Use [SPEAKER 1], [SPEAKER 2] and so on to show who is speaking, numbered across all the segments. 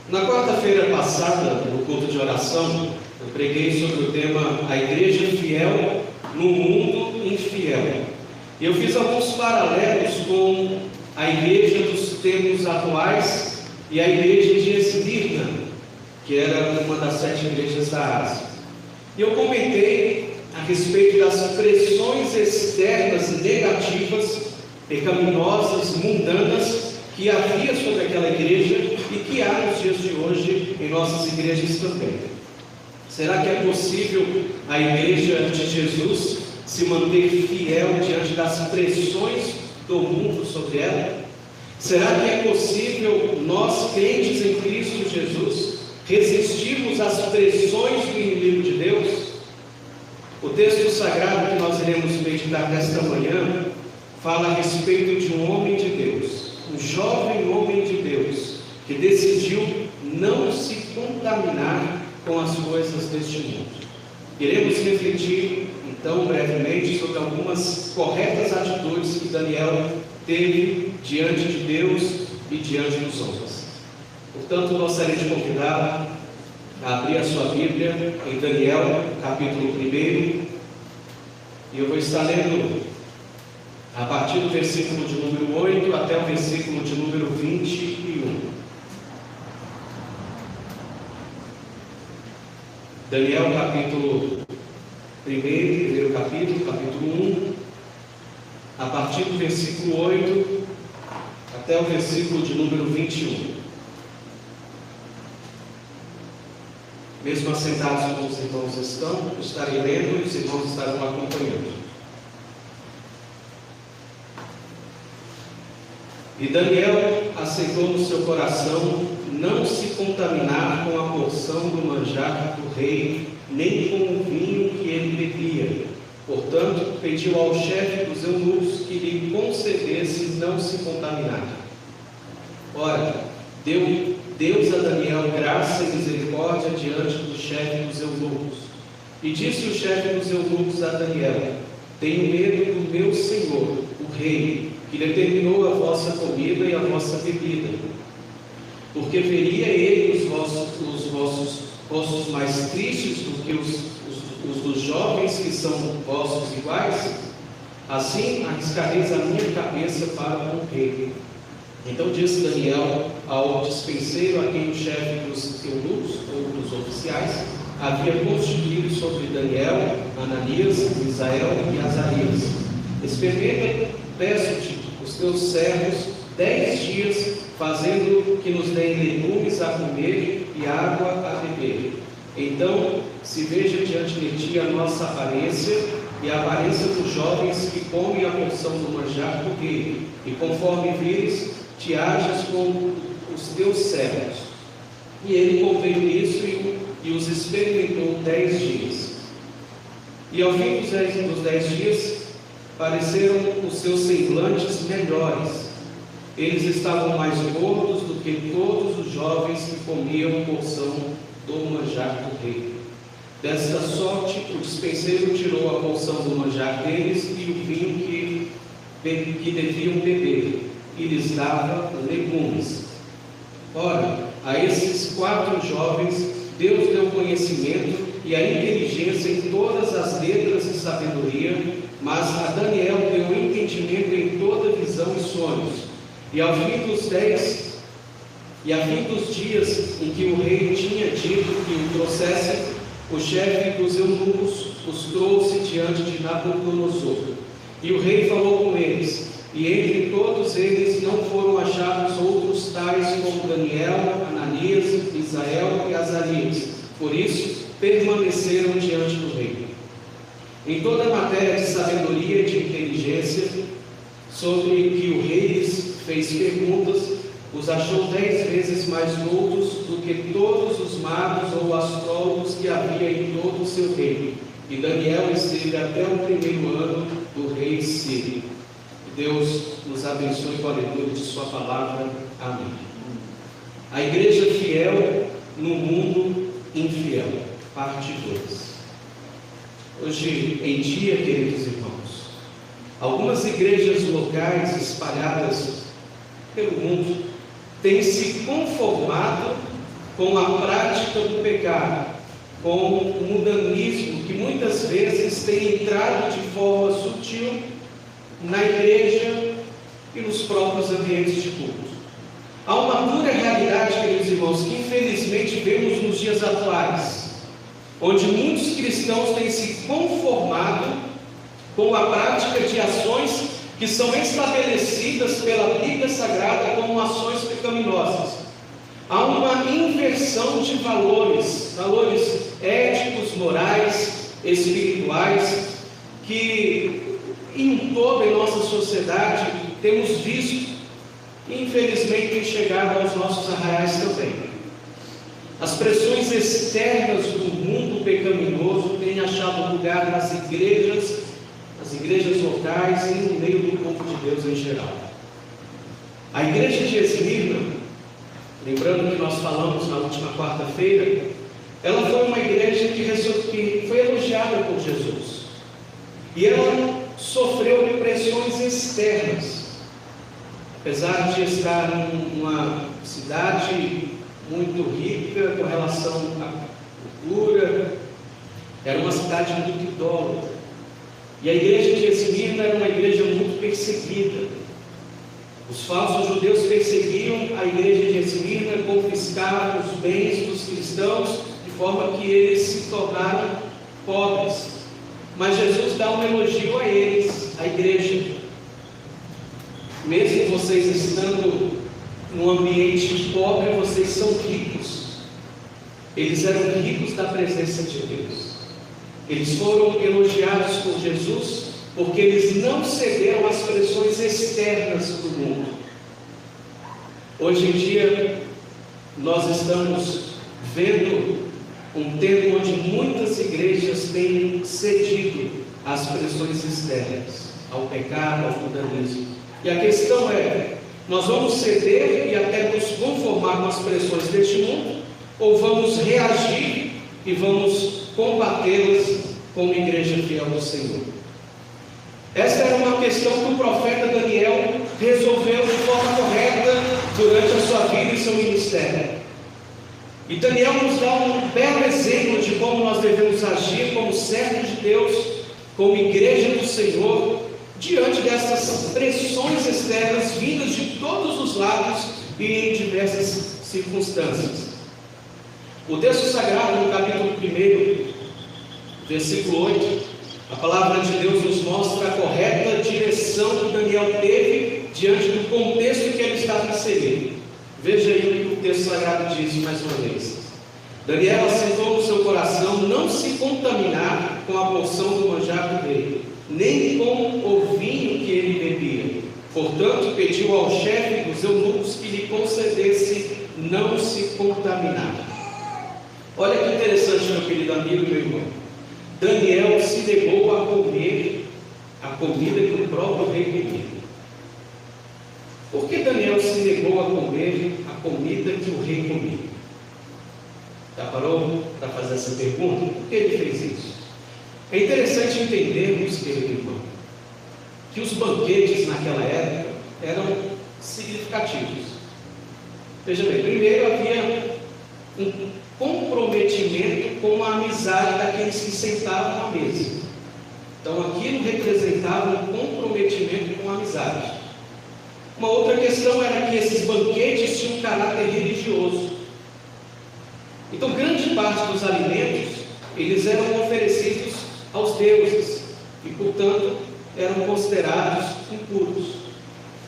[SPEAKER 1] Na quarta-feira passada, no culto de oração, eu preguei sobre o tema A Igreja Fiel no Mundo Infiel. E eu fiz alguns paralelos com a igreja dos tempos atuais e a igreja de Esmirna, que era uma das 7 igrejas da Ásia. E eu comentei a respeito das pressões externas negativas, pecaminosas, mundanas, que havia sobre aquela igreja e que há nos dias de hoje em nossas igrejas também. Será que é possível a igreja de Jesus se manter fiel diante das pressões do mundo sobre ela? Será que é possível nós, crentes em Cristo Jesus, resistirmos às pressões do inimigo de Deus? O texto sagrado que nós iremos meditar nesta manhã fala a respeito de um homem de Deus, um jovem homem de Deus, que decidiu não se contaminar com as coisas deste mundo. Iremos refletir, então, brevemente, sobre algumas corretas atitudes que Daniel teve diante de Deus e diante dos homens. Portanto, gostaria de convidar a abrir a sua Bíblia em Daniel, capítulo 1, e eu vou estar lendo a partir do versículo de número 8 até o versículo de número 21. Daniel, capítulo 1, primeiro capítulo, capítulo 1, a partir do versículo 8 até o versículo de número 21. Mesmo assentados como os irmãos estão, eu estarei lendo e os irmãos estarão acompanhando. E Daniel aceitou no seu coração não se contaminar com a porção do manjar do rei, nem com o vinho que ele bebia. Portanto, pediu ao chefe dos eunucos que lhe concedesse não se contaminar. Ora, deu Deus a Daniel graça e misericórdia diante do chefe dos eunucos. E disse o chefe dos eunucos a Daniel: tenho medo do meu senhor, o rei, que determinou a vossa comida e a vossa bebida, porque veria ele os vossos rostos mais tristes do que os dos jovens que são vossos iguais. Assim arriscareis a minha cabeça para com o rei. Então disse Daniel ao dispenseiro, a quem o chefe dos eunucos ou dos oficiais havia constituído sobre Daniel, Ananias, Misael e Azarias: experimenta, peço-te, os teus servos 10 dias, fazendo que nos deem legumes a comer e água a beber. Então se veja diante de ti a nossa aparência e a aparência dos jovens que comem a porção do manjar do rei, e conforme vires, te ajas com os teus servos. E ele conveio nisso e os experimentou 10 dias. E ao fim dos 10 dias, pareceram os seus semblantes melhores. Eles estavam mais gordos do que todos os jovens que comiam porção do manjar do rei. Desta sorte, o dispenseiro tirou a porção do manjar deles e o vinho que deviam beber, e lhes dava legumes. Ora, a esses 4 jovens Deus deu conhecimento e a inteligência em todas as letras e sabedoria, mas a Daniel deu entendimento em toda visão e sonhos. E ao fim dos dias em que o rei tinha dito que o trouxesse, o chefe dos eunucos os trouxe diante de Nabucodonosor. E o rei falou com eles, e entre todos eles não foram achados outros tais como Daniel, Ananias, Misael e Azarias. Por isso, permaneceram diante do rei. Em toda a matéria de sabedoria e de inteligência, sobre que o rei lhes fez perguntas, os achou 10 vezes mais loucos do que todos os magos ou astrólogos que havia em todo o seu reino. E Daniel esteve até o 1º ano do rei Sírio. Deus nos abençoe com a leitura de sua palavra. Amém. A igreja fiel no mundo infiel, parte 2. Hoje em dia, queridos irmãos, algumas igrejas locais espalhadas pelo mundo têm se conformado com a prática do pecado, com o mundanismo que muitas vezes tem entrado de forma sutil na igreja e nos próprios ambientes de culto. Há uma dura realidade, queridos irmãos, que infelizmente vemos nos dias atuais, onde muitos cristãos têm se conformado com a prática de ações que são estabelecidas pela Bíblia Sagrada como ações pecaminosas. Há uma inversão de valores éticos, morais, espirituais, que em toda a nossa sociedade temos visto e infelizmente tem chegado aos nossos arraiais também. As pressões externas do mundo pecaminoso têm achado lugar nas igrejas locais e no meio do povo de Deus em geral. A igreja de Esmirna, lembrando que nós falamos na última quarta-feira, ela foi uma igreja que foi elogiada por Jesus. E ela sofreu pressões externas. Apesar de estar numa cidade muito rica com relação à cultura, era uma cidade muito idólatra. E a igreja de Esmirna era uma igreja muito perseguida. Os falsos judeus perseguiam a igreja de Esmirna, confiscavam os bens dos cristãos, de forma que eles se tornaram pobres. Mas Jesus dá um elogio a eles, a igreja. Mesmo vocês estando num ambiente pobre, vocês são ricos. Eles eram ricos da presença de Deus. Eles foram elogiados por Jesus porque eles não cederam às pressões externas do mundo. Hoje em dia, nós estamos vendo um tempo onde muitas igrejas têm cedido às pressões externas, ao pecado, ao mundanismo. E a questão é, nós vamos ceder e até nos conformar com as pressões deste mundo, ou vamos reagir e vamos combatê-las como igreja fiel do Senhor? Esta era uma questão que o profeta Daniel resolveu de forma correta durante a sua vida e seu ministério. E Daniel nos dá um belo exemplo de como nós devemos agir como servos de Deus, como igreja do Senhor, diante dessas pressões externas vindas de todos os lados e em diversas circunstâncias. O texto sagrado, no capítulo 1, versículo 8, a palavra de Deus nos mostra a correta direção que Daniel teve diante do contexto em que ele estava inserido. Veja aí o que o texto sagrado diz mais uma vez. Daniel assentou no seu coração não se contaminar com a porção do manjar do rei, nem com o vinho que ele bebia. Portanto, pediu ao chefe dos eunucos que lhe concedesse não se contaminar. Olha que interessante, meu querido amigo e meu irmão. Daniel se negou a comer a comida que o próprio rei comia. Por que Daniel se negou a comer a comida que o rei comia? Já parou para fazer essa pergunta? Por que ele fez isso? É interessante entendermos, querido irmão, que os banquetes naquela época eram significativos. Veja bem, primeiro havia um comprometimento com a amizade daqueles que sentavam à mesa. Então aquilo representava um comprometimento com a amizade. Uma outra questão era que esses banquetes tinham um caráter religioso. Então grande parte dos alimentos eles eram oferecidos aos deuses e portanto eram considerados impuros.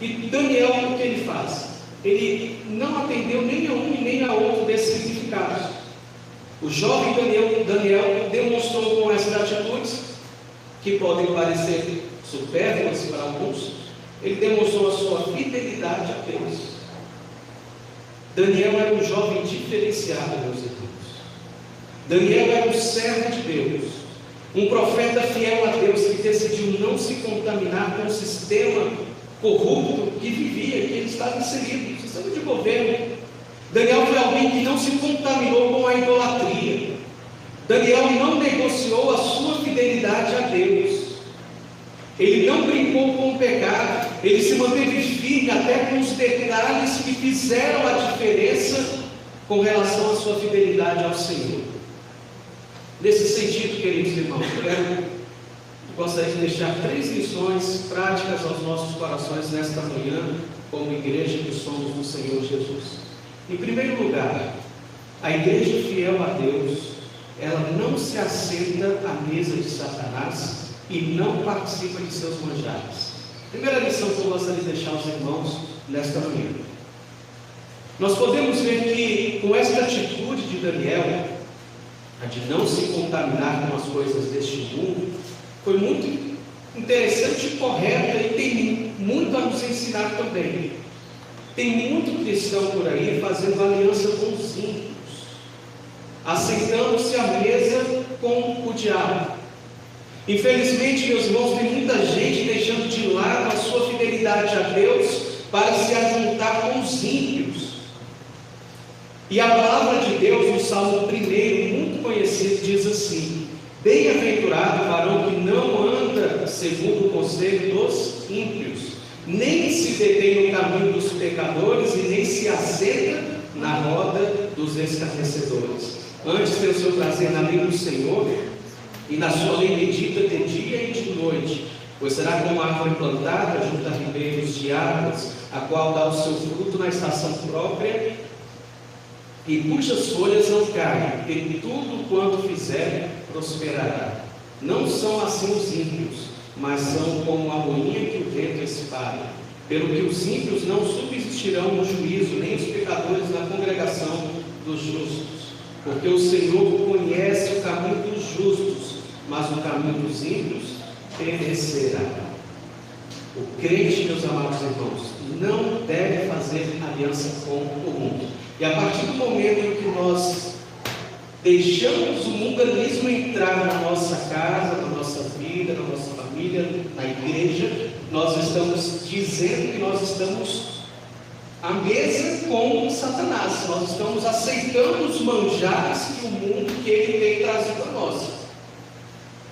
[SPEAKER 1] E Daniel, o que ele faz? Ele não atendeu nem a um e nem a outro desses significados. O jovem Daniel demonstrou com essas atitudes, que podem parecer supérfluas para alguns, ele demonstrou a sua fidelidade a Deus. Daniel era um jovem diferenciado, meus irmãos. Daniel era um servo de Deus, um profeta fiel a Deus, que decidiu não se contaminar com o sistema corrupto que vivia, que ele estava inserido, o sistema de governo. Daniel foi alguém que não se contaminou com a idolatria. Daniel não negociou a sua fidelidade a Deus. Ele não brincou com o pecado. Ele se manteve firme até com os detalhes que fizeram a diferença com relação à sua fidelidade ao Senhor. Nesse sentido, queridos irmãos, gostaria de deixar 3 lições práticas aos nossos corações nesta manhã, como igreja que somos do Senhor Jesus. Em primeiro lugar, a igreja fiel a Deus, ela não se assenta à mesa de Satanás e não participa de seus manjares. Primeira lição que eu gostaria de deixar aos irmãos nesta manhã. Nós podemos ver que com esta atitude de Daniel, a de não se contaminar com as coisas deste mundo, foi muito interessante e correta, e tem muito a nos ensinar também. Tem muito cristão por aí fazendo aliança com os ímpios, assentando-se à mesa com o diabo. Infelizmente, meus irmãos, tem muita gente deixando de lado a sua fidelidade a Deus para se ajuntar com os ímpios. E a palavra de Deus, no Salmo 1, muito conhecido, diz assim: bem-aventurado o varão que não anda segundo o conselho dos ímpios, nem se detém no caminho dos pecadores e nem se assenta na roda dos escarnecedores. Antes tem o seu prazer na lei do Senhor, e na sua lei medita de dia e de noite, pois será como a árvore plantada junto a ribeiros de águas, a qual dá o seu fruto na estação própria, e cujas folhas não caem, e tudo quanto fizer prosperará. Não são assim os ímpios, mas são como a moinha que o vento espalha. Pelo que os ímpios não subsistirão no juízo, nem os pecadores na congregação dos justos. Porque o Senhor conhece o caminho dos justos, mas o caminho dos ímpios perecerá. O crente, meus amados irmãos, não deve fazer aliança com o mundo. E a partir do momento em que nós deixamos o mundanismo entrar na nossa casa, na nossa vida, na nossa família, na igreja, nós estamos dizendo que nós estamos à mesa com Satanás. Nós estamos aceitando os manjares que o mundo, que ele tem trazido a nós.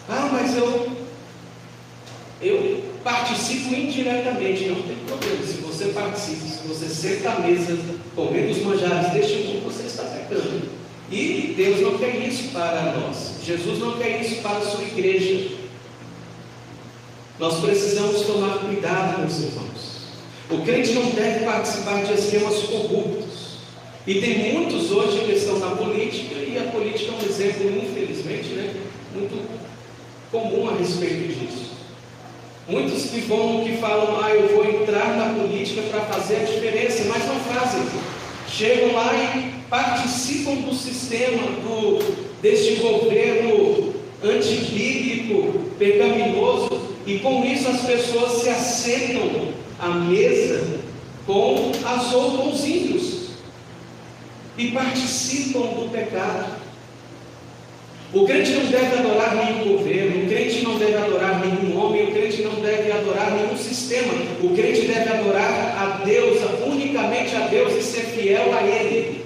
[SPEAKER 1] Ah, mas eu participo indiretamente. Não tem problema. Se você participa, se você senta à mesa comendo os manjares deste mundo, você está pecando. E Deus não quer isso para nós. Jesus não quer isso para a sua igreja. Nós precisamos tomar cuidado, meus irmãos. O crente não deve participar de esquemas corruptos. E tem muitos hoje que estão na política, e a política é um exemplo, infelizmente, muito comum a respeito disso. Muitos que falam, eu vou entrar na política para fazer a diferença, mas não fazem. Chegam lá e participam do sistema, deste governo antibíblico, pecaminoso, e com isso as pessoas se assentam à mesa com os ímpios e participam do pecado. O crente não deve adorar nenhum governo, o crente não deve adorar nenhum homem, o crente não deve adorar nenhum sistema. O crente deve adorar a Deus, unicamente a Deus, e ser fiel a Ele.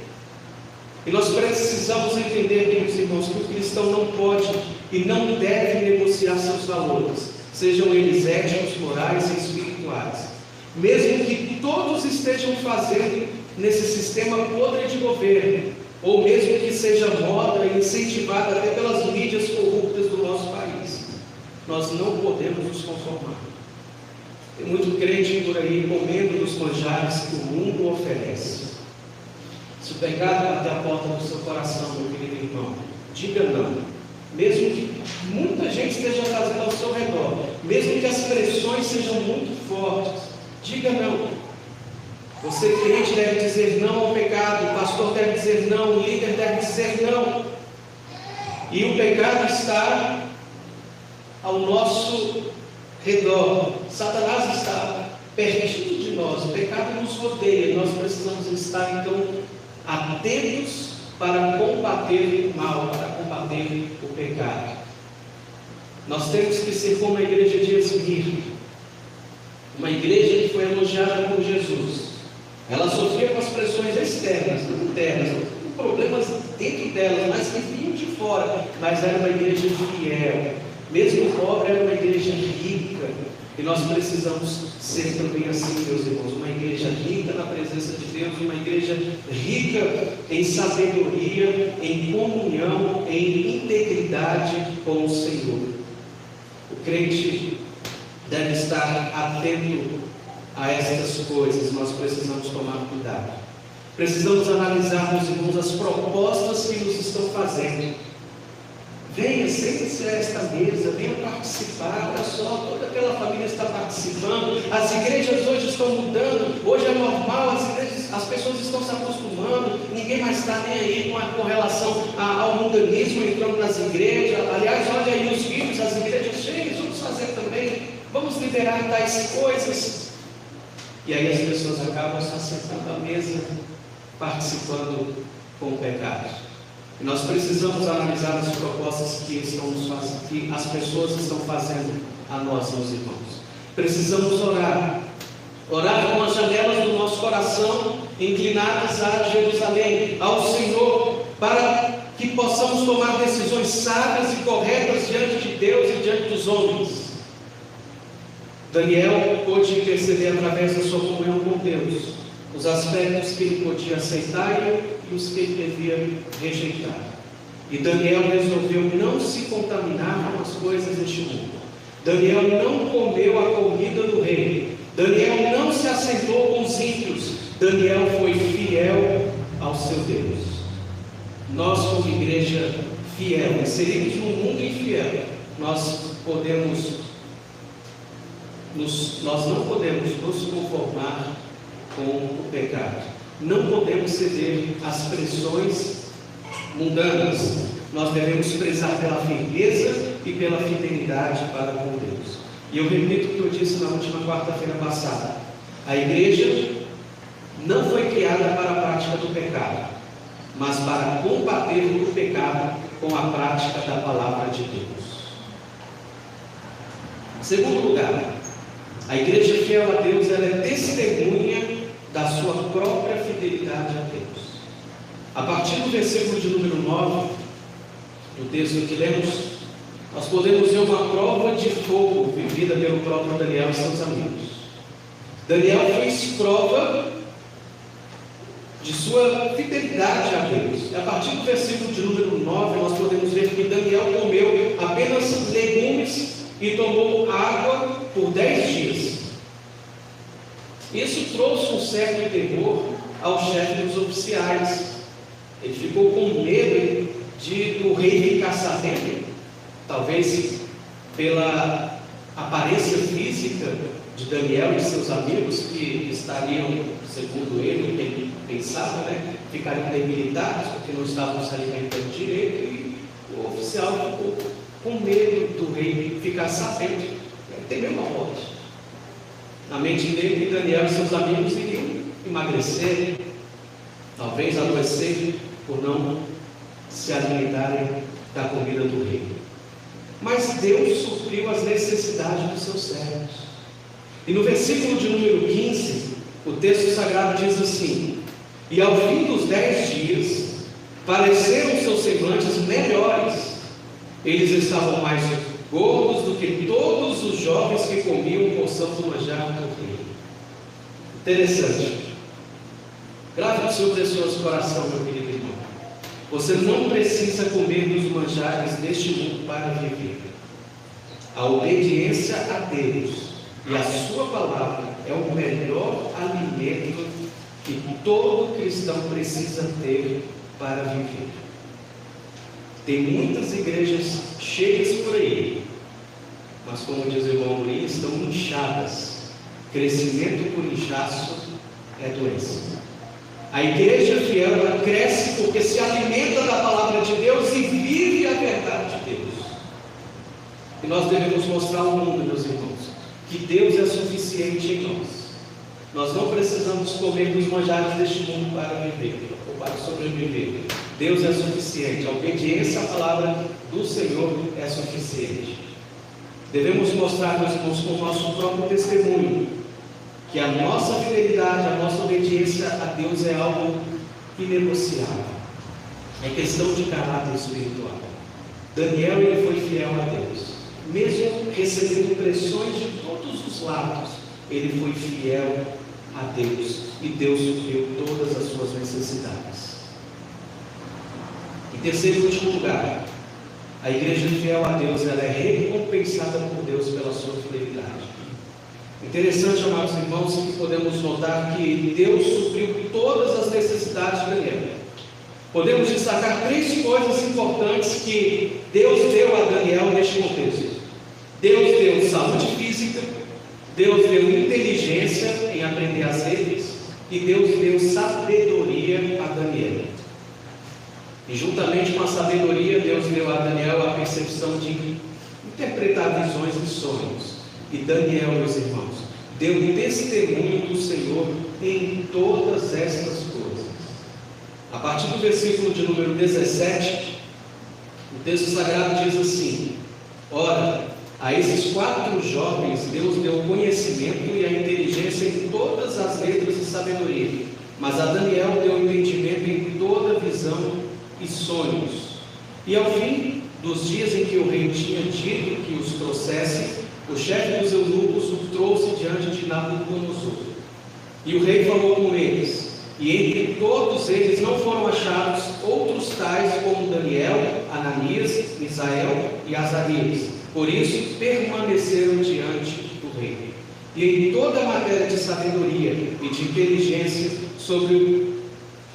[SPEAKER 1] E nós precisamos entender, meus irmãos, que o cristão não pode e não deve negociar seus valores, sejam eles éticos, morais e espirituais. Mesmo que todos estejam fazendo nesse sistema podre de governo, ou mesmo que seja moda e incentivada até pelas mídias corruptas do nosso país, nós não podemos nos conformar. Tem muito crente por aí comendo dos manjares que o mundo oferece. Se o pecado bater a porta do seu coração, meu querido irmão, diga não. Mesmo que muita gente esteja fazendo ao seu redor, mesmo que as pressões sejam muito fortes, diga não. Você, crente, deve dizer não ao pecado, o pastor deve dizer não, o líder deve dizer não. E o pecado está ao nosso redor. Satanás está pertinho de nós, o pecado nos rodeia. Nós precisamos estar, então, atentos para combater o mal, para combater o pecado. Nós temos que ser como a igreja de Esmirna, uma igreja que foi elogiada por Jesus. Ela sofria com as pressões externas, internas, com problemas dentro dela, mas que vinham de fora. Mas era uma igreja fiel. Mesmo pobre, era uma igreja rica. E nós precisamos ser também assim, meus irmãos, uma igreja rica na presença de Deus, uma igreja rica em sabedoria, em comunhão, em integridade com o Senhor. O crente deve estar atento a estas coisas, nós precisamos tomar cuidado. Precisamos analisar, meus irmãos, as propostas que nos estão fazendo. Venha, sente-se a esta mesa, venha participar. Olha só, toda aquela família está participando. As igrejas hoje estão mudando. Hoje é normal, as pessoas estão se acostumando. Ninguém mais está nem aí com relação ao mundanismo entrando nas igrejas. Aliás, olha aí os vídeos, as igrejas cheias, vamos fazer também. Vamos liberar tais coisas. E aí as pessoas acabam se assentando à mesa, participando com o pecado. E nós precisamos analisar as propostas que as pessoas estão fazendo a nós, meus irmãos. Precisamos orar com as janelas do nosso coração inclinadas a Jerusalém, ao Senhor, para que possamos tomar decisões sábias e corretas diante de Deus e diante dos homens. Daniel pôde perceber através da sua comunhão com Deus os aspectos que ele podia aceitar e os que ele devia rejeitar. E Daniel resolveu não se contaminar com as coisas deste mundo. Daniel não comeu a comida do rei. Daniel não se assentou com os ímpios. Daniel foi fiel ao seu Deus. Nós, como igreja fiel, inseridos num mundo infiel, nós não podemos nos conformar com o pecado. Não podemos ceder às pressões mundanas. Nós devemos prezar pela firmeza e pela fidelidade para com Deus. E eu repito o que eu disse na última quarta-feira passada: a igreja não foi criada para a prática do pecado, mas para combater o pecado com a prática da palavra de Deus. Em segundo lugar, a igreja fiel a Deus, ela é testemunha da sua própria fidelidade a Deus. A partir do versículo de número 9, do texto que lemos, nós podemos ver uma prova de fogo vivida pelo próprio Daniel e seus amigos. Daniel fez prova de sua fidelidade a Deus. E a partir do versículo de número 9, nós podemos ver que Daniel comeu apenas legumes e tomou água por 10 dias. Isso trouxe um certo temor ao chefe dos oficiais. Ele ficou com medo de o rei ficar sabendo, talvez pela aparência física de Daniel e seus amigos, que estariam, segundo ele pensava, ficariam debilitados, porque não estavam se alimentando direito, e o oficial ficou com medo do rei ficar sabendo. Ele temeu uma morte. Na mente dele, Daniel e seus amigos iriam emagrecer, talvez adoecer, por não se alimentarem da comida do rei. Mas Deus supriu as necessidades dos seus servos. E no versículo de número 15, o texto sagrado diz assim: e ao fim dos 10 dias, pareceram seus semblantes melhores. Eles estavam mais gordos do que todos os jovens que comiam porção do manjar do rei. Interessante. Grave no seu precioso coração, meu querido irmão. Você não precisa comer dos manjares deste mundo para viver. A obediência a Deus e a sua palavra é o melhor alimento que todo cristão precisa ter para viver. Tem muitas igrejas cheias por aí, mas como diz o irmão Luiz, estão inchadas. Crescimento por inchaço é doença. A igreja fiel, ela cresce porque se alimenta da palavra de Deus e vive a verdade de Deus. E nós devemos mostrar ao mundo, meus irmãos, que Deus é suficiente em nós. Nós não precisamos comer dos manjares deste mundo para viver ou para sobreviver. Deus é suficiente. A obediência à palavra do Senhor é suficiente. Devemos mostrar, meus irmãos, com o nosso próprio testemunho, que a nossa fidelidade, a nossa obediência a Deus é algo inegociável. É questão de caráter espiritual. Daniel, ele foi fiel a Deus. mesmo recebendo pressões de todos os lados, ele foi fiel a Deus, e Deus supriu todas as suas necessidades. Em terceiro e último lugar, a igreja fiel a Deus, ela é recompensada por Deus pela sua fidelidade. Interessante, amados irmãos, que podemos notar que Deus supriu todas as necessidades de Daniel. Podemos destacar três coisas importantes que Deus deu a Daniel neste contexto. Deus deu saúde física, Deus deu inteligência em aprender as letras, e Deus deu sabedoria a Daniel. E juntamente com a sabedoria, Deus deu a Daniel a percepção de interpretar visões e sonhos. E Daniel, meus irmãos, deu testemunho do Senhor em todas estas coisas. A partir do versículo de número 17, o texto sagrado diz assim: ora, a esses 4 jovens Deus deu conhecimento e a inteligência em todas as letras e sabedoria, mas a Daniel deu entendimento em toda visão e sonhos. E ao fim dos dias em que o rei tinha dito que os trouxesse, o chefe dos eunucos o trouxe diante de Nabucodonosor. E o rei falou com eles, e entre todos eles não foram achados outros tais como Daniel, Ananias, Misael e Azarias. Por isso permaneceram diante do rei. E em toda a matéria de sabedoria e de inteligência sobre o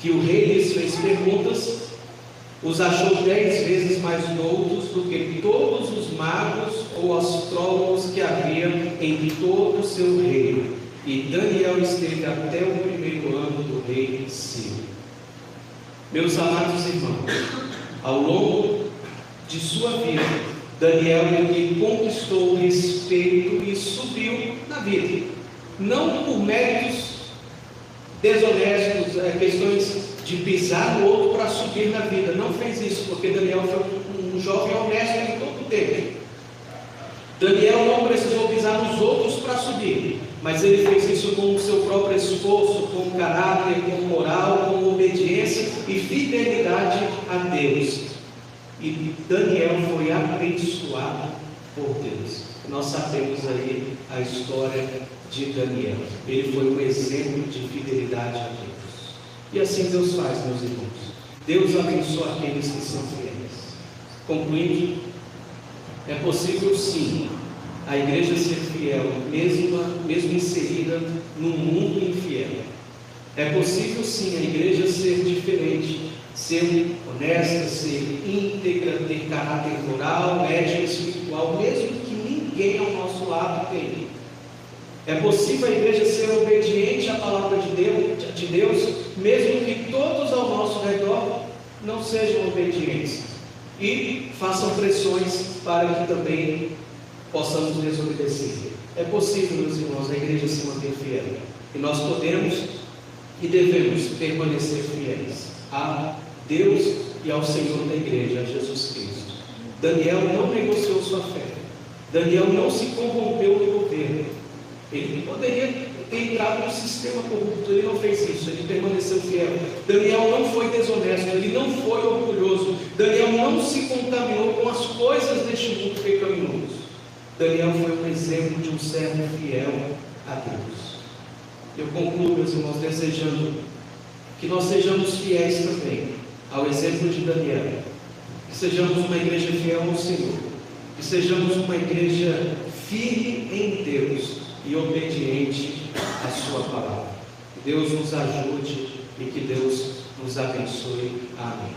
[SPEAKER 1] que o rei lhes fez perguntas, os achou 10 vezes mais doutos do que todos os magos ou astrólogos que havia em todo o seu reino. E Daniel esteve até o 1º ano do rei Ciro. Meus amados irmãos, ao longo de sua vida, Daniel ele conquistou o respeito e subiu na vida, não por méritos desonestos, questões de pisar no outro para subir na vida. Não fez isso, porque Daniel foi um jovem honesto em todo o tempo. Daniel não precisou pisar nos outros para subir, mas ele fez isso com o seu próprio esforço, com caráter, com moral, com obediência e fidelidade a Deus. E Daniel foi abençoado por Deus. Nós sabemos aí a história de Daniel. Ele foi um exemplo de fidelidade a Deus. E assim Deus faz, meus irmãos. Deus abençoa aqueles que são fiéis. Concluindo, é possível sim a igreja ser fiel, mesmo inserida num mundo infiel. É possível sim a igreja ser diferente, ser honesta, ser íntegra, ter caráter moral, ética e espiritual, mesmo que ninguém ao nosso lado tenha. É possível a igreja ser obediente à palavra de Deus, mesmo que todos ao nosso redor não sejam obedientes e façam pressões para que também possamos desobedecer. É possível, meus irmãos, a igreja se manter fiel, e nós podemos e devemos permanecer fiéis a Deus e ao Senhor da igreja, a Jesus Cristo. Daniel não negociou sua fé. Daniel não se corrompeu no governo. Ele poderia ter entrado no sistema corrupto, ele não fez isso, ele permaneceu fiel. Daniel não foi desonesto, ele não foi orgulhoso. Daniel não se contaminou com as coisas deste mundo pecaminoso. Daniel foi um exemplo de um servo fiel a Deus. Eu concluo, meus irmãos, desejando que nós sejamos fiéis também ao exemplo de Daniel, que sejamos uma igreja fiel ao Senhor, que sejamos uma igreja firme em Deus e obediente à sua palavra. Que Deus nos ajude e que Deus nos abençoe. Amém.